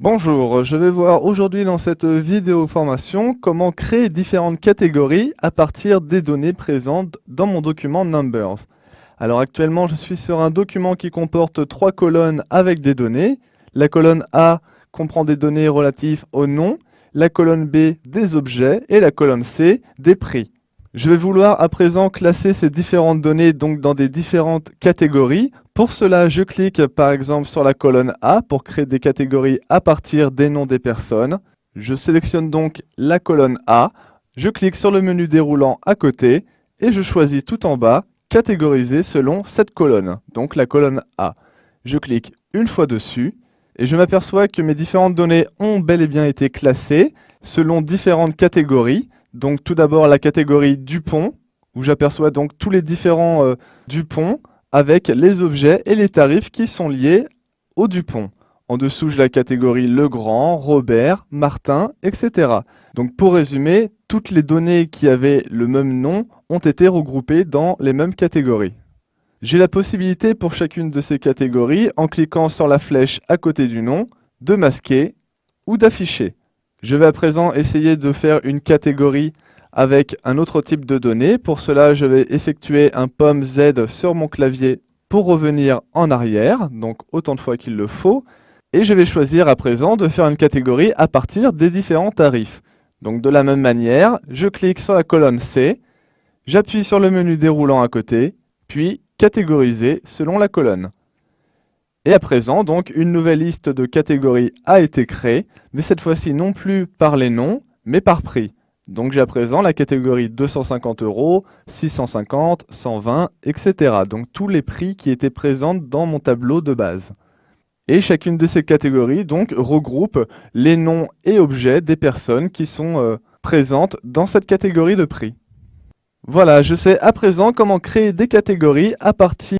Bonjour, je vais voir aujourd'hui dans cette vidéo formation comment créer différentes catégories à partir des données présentes dans mon document Numbers. Alors actuellement je suis sur un document qui comporte 3 colonnes avec des données. La colonne A comprend des données relatives au nom, la colonne B des objets et la colonne C des prix. Je vais vouloir à présent classer ces différentes données donc dans des différentes catégories. Pour cela, je clique par exemple sur la colonne A pour créer des catégories à partir des noms des personnes. Je sélectionne donc la colonne A, je clique sur le menu déroulant à côté et je choisis tout en bas catégoriser selon cette colonne, donc la colonne A. Je clique une fois dessus et je m'aperçois que mes différentes données ont bel et bien été classées selon différentes catégories. Donc tout d'abord la catégorie Dupont, où j'aperçois donc tous les différents Dupont avec les objets et les tarifs qui sont liés au Dupont. En dessous, j'ai la catégorie Legrand, Robert, Martin, etc. Donc pour résumer, toutes les données qui avaient le même nom ont été regroupées dans les mêmes catégories. J'ai la possibilité pour chacune de ces catégories, en cliquant sur la flèche à côté du nom, de masquer ou d'afficher. Je vais à présent essayer de faire une catégorie avec un autre type de données. Pour cela, je vais effectuer un pomme Z sur mon clavier pour revenir en arrière, donc autant de fois qu'il le faut. Et je vais choisir à présent de faire une catégorie à partir des différents tarifs. Donc de la même manière, je clique sur la colonne C, j'appuie sur le menu déroulant à côté, puis catégoriser selon la colonne. Et à présent, donc, une nouvelle liste de catégories a été créée, mais cette fois-ci non plus par les noms, mais par prix. Donc j'ai à présent la catégorie 250 €, 650, 120, etc. Donc tous les prix qui étaient présents dans mon tableau de base. Et chacune de ces catégories donc regroupe les noms et objets des personnes qui sont présentes dans cette catégorie de prix. Voilà, je sais à présent comment créer des catégories à partir